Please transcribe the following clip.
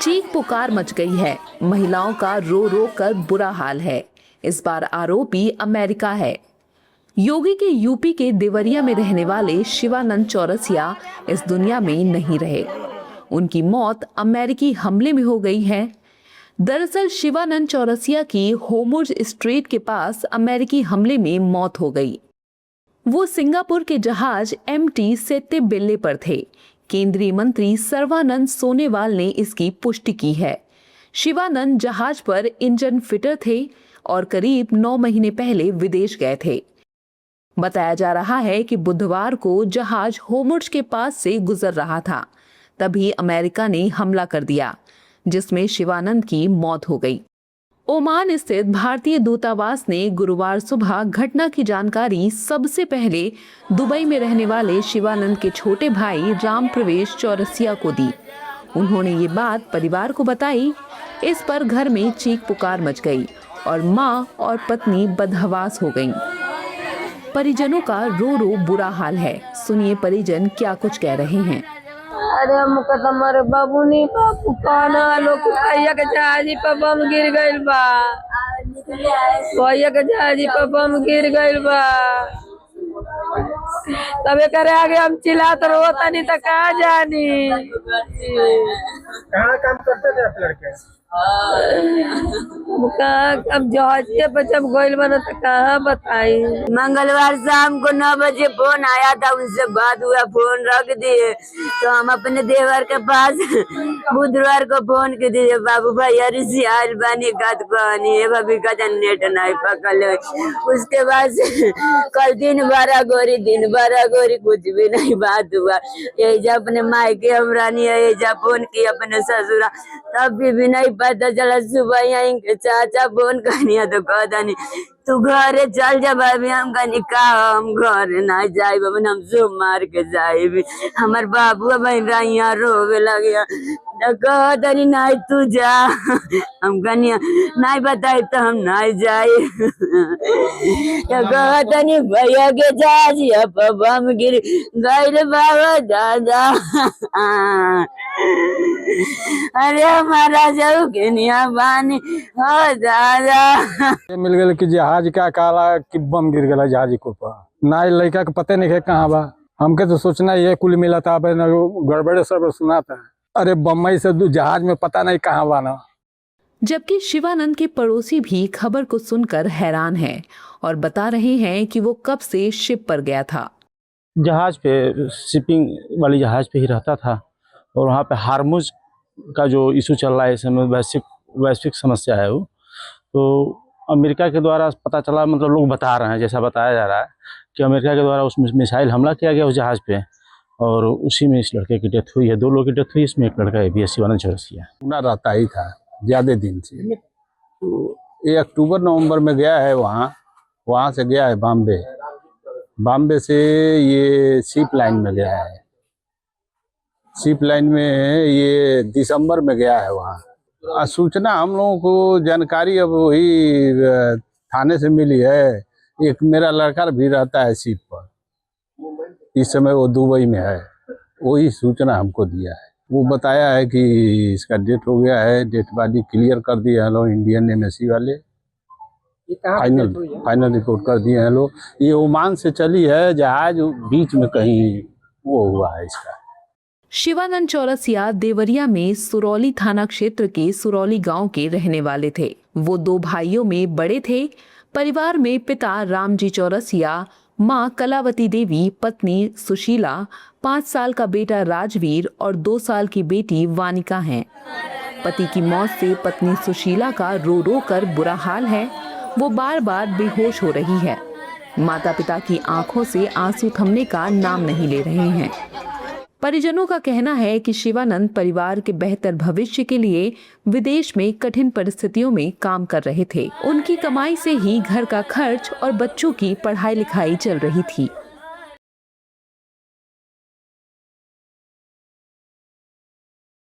चीख पुकार मच गई है। महिलाओं का रो रो कर बुरा हाल है। इस बार आरोपी अमेरिका है। योगी के यूपी के देवरिया में रहने वाले शिवानंद चौरसिया इस दुनिया में नहीं रहे। उनकी मौत अमेरिकी हमले में हो गई है। दरअसल शिवानंद चौरसिया की होमुर्ज स्ट्रेट के पास अमेरिकी हमले में मौत हो गई। वो सिंगापुर के जहाज MT सेत्ते-बिल्ले पर थे। केंद्रीय मंत्री सर्बानंद सोनोवाल ने इसकी पुष्टि की है। शिवानंद जहाज पर इंजन फिटर थे और करीब 9 महीने पहले विदेश गए थे। बताया जा रहा है कि बुधवार को जहाज होमुर्ज के पास से गुजर रहा था, तभी अमेरिका ने हमला कर दिया, जिसमें शिवानंद की मौत हो गई। ओमान स्थित भारतीय दूतावास ने गुरुवार सुबह घटना की जानकारी सबसे पहले दुबई में रहने वाले शिवानंद के छोटे भाई राम प्रवेश चौरसिया को दी। उन्होंने ये बात परिवार को बताई। इस पर घर में चीख पुकार मच गई और मां और पत्नी बदहवास हो गईं। परिजनों का रो रो बुरा हाल है। सुनिए परिजन क्या कुछ कह रहे हैं। अरे हमको तो हमारे बाबू नहीं बापू कहना लोग भैया के जहाजी पर बम गिर गइल बा। भैया के जहाजी पर बम गिर गइल बा। तबे करे आगे हम चिल्लात रोता नहीं तो कहाँ जानी। कहाँ काम करते थे आप लड़के? अब जहाजिए पर जब गोइल बना तो कहाँ बताई। मंगलवार शाम को 9 बजे फोन आया था, उनसे बात हुआ, फोन रख दिए तो हम अपने देवर के पास बुधवार को फोन कर दिए, बाबू भैया ऋषि आयल बानी कत कहनी है भाभी का नेट नहीं पकड़। उसके बाद कल दिन 12 गोरी कुछ भी नहीं बात हुआ। यही जब अपने मायके हमरानी है, यही जब फोन की अपने ससुरा, तब भी नहीं पता चला। सुबह यहीं के चाचा फोन करनी तो कहता नहीं तू घरे चल जा भाभी। हम कहनी का हम घर ना जाए बबन, हम सो मार के जाए। हमार बाबू बहन रैया रोवे लगे कहतनी नहीं तू जा। हम कहनी नहीं बताए तो हम नहीं जाए। कहतनी भैया के जहाजिया पर बम गिर गइल बाबा दादा। अरे हमारा जाऊ के निया बानी हो दादा। मिल गए कि जहाज का काला कि बम गिर गया जहाज के ऊपर। ना लड़का के पते नहीं है कहाँ बा। हमके तो सोचना ये कुल मिला था, गड़बड़े सब सुना था। अरे बम्बई से जहाज में पता नहीं कहाँ बा ना। जबकि शिवानंद के पड़ोसी भी खबर को सुनकर हैरान हैं और बता रहे हैं कि वो कब से शिप पर गया था। जहाज पे, शिपिंग वाली जहाज पे ही रहता था और वहाँ पे हार्मुज का जो इशू चल रहा है इस समय, वैश्विक समस्या है वो, तो अमेरिका के द्वारा पता चला, मतलब लोग बता रहे हैं, जैसा बताया जा रहा है कि अमेरिका के द्वारा उस मिसाइल हमला किया गया उस जहाज़ पे और उसी में इस लड़के की डेथ हुई है। 2 लोगों की डेथ हुई, इसमें एक लड़का भी है, शिवानंद चौरसिया। ना रहता ही था ज़्यादा दिन से, तो ये अक्टूबर नवंबर में गया है वहाँ से गया है बॉम्बे से ये शिप लाइन में गया है। शिप लाइन में ये दिसंबर में गया है वहाँ। सूचना हम लोगों को जानकारी अब वही थाने से मिली है। एक मेरा लड़का भी रहता है शिप पर, इस समय वो दुबई में है, वही सूचना हमको दिया है। वो बताया है कि इसका डेथ हो गया है, डेथ बॉडी क्लियर कर दिए हैं लोग इंडियन एम्बेसी वाले। फाइनल रिपोर्ट कर दिए हैं लोग। ये ओमान से चली है जहाज, बीच में कहीं वो हुआ है इसका। शिवानंद चौरसिया देवरिया में सुरौली थाना क्षेत्र के सुरौली गांव के रहने वाले थे। वो 2 भाइयों में बड़े थे। परिवार में पिता रामजी चौरसिया, मां कलावती देवी, पत्नी सुशीला, 5 साल का बेटा राजवीर और 2 साल की बेटी वानिका हैं। पति की मौत से पत्नी सुशीला का रो रो कर बुरा हाल है। वो बार बार बेहोश हो रही है। माता पिता की आंखों से आंसू थमने का नाम नहीं ले रहे हैं। परिजनों का कहना है कि शिवानंद परिवार के बेहतर भविष्य के लिए विदेश में कठिन परिस्थितियों में काम कर रहे थे। उनकी कमाई से ही घर का खर्च और बच्चों की पढ़ाई लिखाई चल रही थी।